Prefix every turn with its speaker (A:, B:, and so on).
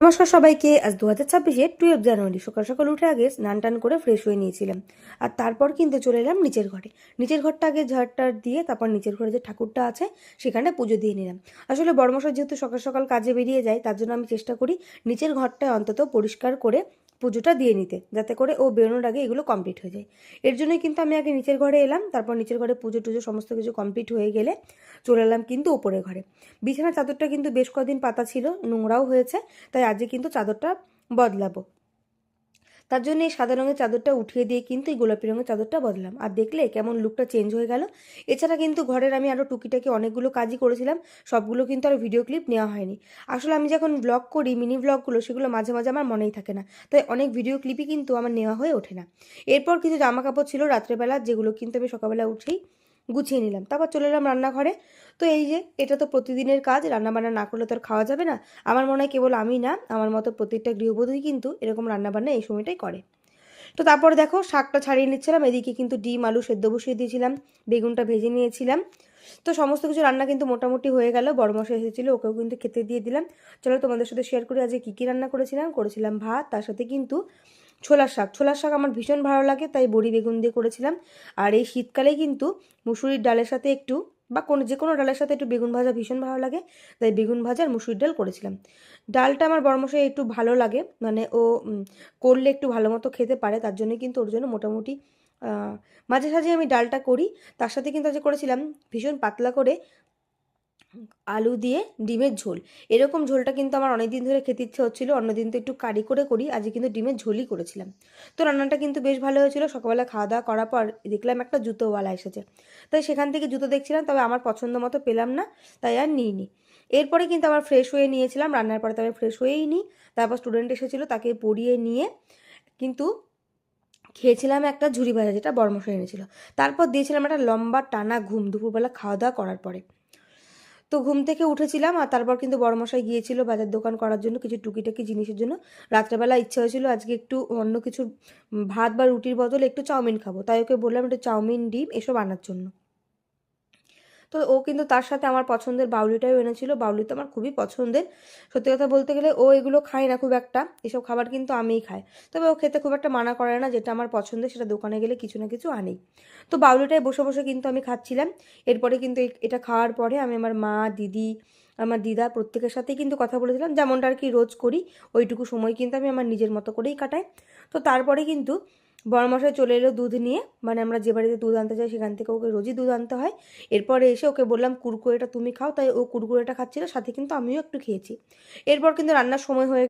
A: নমস্কার সবাইকে। আজ 2026-এর 12 জানুয়ারি সকাল সকাল উঠে আগে স্নান টান করে ফ্রেশ হয়ে নিয়েছিলাম। আর তারপর কিন্তু চলে এলাম নিচের ঘরে। নিচের ঘরটা আগে ঝাড়টার দিয়ে তারপর নিচের ঘরে যে ঠাকুরটা আছে সেখানে পুজো দিয়ে নিলাম। আসলে বড়মশাই যেহেতু সকাল সকাল কাজে বেরিয়ে যায়, তার জন্য আমি চেষ্টা করি নিচের ঘরটা অন্তত পরিষ্কার করে পুজোটা দিয়ে নিতে, যাতে করে ও বেরোনোর আগে এগুলো কমপ্লিট হয়ে যায়। এর জন্যই কিন্তু আমি আগে নিচের ঘরে এলাম, তারপর নিচের ঘরে পুজো টুজো সমস্ত কিছু কমপ্লিট হয়ে গেলে চলে এলাম কিন্তু ওপরের ঘরে। বিছানার চাদরটা কিন্তু বেশ কদিন পাতা ছিল, নোংরাও হয়েছে, তাই আজকে কিন্তু চাদরটা বদলাবো। তার জন্য এই সাদা রঙের চাদরটা উঠিয়ে দিয়ে কিন্তু এই গোলাপি রঙের চাদরটা বদলাম। আর দেখলে কেমন লুকটা চেঞ্জ হয়ে গেল। এছাড়া কিন্তু ঘরের আমি আরও টুকিটাকি অনেকগুলো কাজই করেছিলাম, সবগুলো কিন্তু আর ভিডিও ক্লিপ নেওয়া হয়নি। আসলে আমি যখন ব্লগ করি মিনি ব্লগগুলো, সেগুলো মাঝে মাঝে আমার মনেই থাকে না, তাই অনেক ভিডিও ক্লিপই কিন্তু আমার নেওয়া হয়ে ওঠে না। এরপর কিছু জামা কাপড় ছিল রাত্রেবেলা, যেগুলো কিন্তু আমি সকালবেলা উঠেই গুছিয়ে নিলাম। তারপর চলে এলাম রান্নাঘরে। তো এই যে এটা তো প্রতিদিনের কাজ, রান্নাবান্না না করলে তো আর খাওয়া যাবে না। আমার মনে হয় কেবল আমি না, আমার মতো প্রত্যেকটা গৃহবধূই কিন্তু এরকম রান্নাবান্না এই সময়টাই করে। তো তারপরে দেখো শাকটা ছাড়িয়ে নিচ্ছিলাম, এদিকে কিন্তু ডিম আলু সেদ্ধ বসিয়ে দিয়েছিলাম, বেগুনটা ভেজে নিয়েছিলাম। তো সমস্ত কিছু রান্না কিন্তু মোটামুটি হয়ে গেল। বড়মশাই এসেছিলো, ওকেও কিন্তু খেতে দিয়ে দিলাম। চলো তোমাদের সাথে শেয়ার করি আজকে কী কী রান্না করেছিলাম ভাত, তার সাথে কিন্তু ছোলার শাক আমার ভীষণ ভালো লাগে, তাই বড়ি বেগুন দিয়ে করেছিলাম। আর এই শীতকালে কিন্তু মুসুরির ডালের সাথে একটু বা যে কোনো ডালের সাথে একটু বেগুন ভাজা ভীষণ ভালো লাগে, তাই বেগুন ভাজা আর মুসুরির ডাল করেছিলাম। ডালটা আমার বড়মশাই একটু ভালো লাগে, মানে ও করলে একটু ভালো মতো খেতে পারে, তার জন্য কিন্তু ওর জন্য মোটামুটি মাঝে সাঝে আমি ডালটা করি। তার সাথে কিন্তু আজকে করেছিলাম ভীষণ পাতলা করে আলু দিয়ে ডিমের ঝোল। এরকম ঝোলটা কিন্তু আমার অনেক দিন ধরে খেতে ইচ্ছে হচ্ছিলো, অন্যদিন তো একটু কারি করে করি, আজকে কিন্তু ডিমের ঝোলই করেছিলাম। তো রান্নাটা কিন্তু বেশ ভালো হয়েছিল। সকালবেলা খাওয়া দাওয়া করার পর দেখলাম একটা জুতোওয়ালা এসেছে, তাই সেখান থেকে জুতো দেখছিলাম, তবে আমার পছন্দ মতো পেলাম না, তাই আর নিইনি। এরপরে কিন্তু আবার ফ্রেশ হয়ে নিয়েছিলাম, রান্নার পরে তবে ফ্রেশ হয়েই নিই। তারপর স্টুডেন্ট এসেছিলো, তাকে পড়িয়ে নিয়ে কিন্তু খেয়েছিলাম একটা ঝুরি ভাজা, যেটা বড়মশাই এনেছিল। তারপর দিয়েছিলাম একটা লম্বা টানা ঘুম দুপুরবেলা খাওয়া দাওয়া করার পরে। তো ঘুম থেকে উঠেছিলাম, আর তারপর কিন্তু বড়মশাই গিয়েছিল বাজার দোকান করার জন্য কিছু টুকিটাকি জিনিসের জন্য। রাত্রেবেলা ইচ্ছা হয়েছিল আজকে একটু অন্য কিছু, ভাত বা রুটির বদলে একটু চাউমিন খাবো, তাই ওকে বললাম একটু চাউমিন ডিম এসব আনার জন্য। তো ও কিন্তু তার সাথে আমার পছন্দের বাউলিটাও এনেছিল। বাউলি তো আমার খুবই পছন্দের। সত্যি কথা বলতে গেলে ও এগুলো খায় না খুব একটা, এসব খাবার কিন্তু আমিই খাই। তবে ও খেতে খুব একটা মানা করে না, যেটা আমার পছন্দের সেটা দোকানে গেলে কিছু না কিছু আনেই। তো বাউলিটায় বসে বসে কিন্তু আমি খাচ্ছিলাম। এরপরে কিন্তু এটা খাওয়ার পরে আমি আমার মা, দিদি, আমার দিদা প্রত্যেকের সাথেই কিন্তু কথা বলেছিলাম, যেমনটা আর কি রোজ করি। ওইটুকু সময় কিন্তু আমি আমার নিজের মতো করেই কাটাই। তো তারপরে কিন্তু বড়মশাই চলে এলো দুধ নিয়ে, মানে আমরা যে বাড়িতে দুধ আনতে যাই সেখান থেকে ওকে রোজই দুধ আনতে হয়। এরপরে এসে ওকে বললাম কুরকুরেটা তুমি খাও, তাই ও কুরকুরেটা খাচ্ছিল, সাথে কিন্তু আমিও একটু খেয়েছি। এরপর কিন্তু রান্নার সময় হয়ে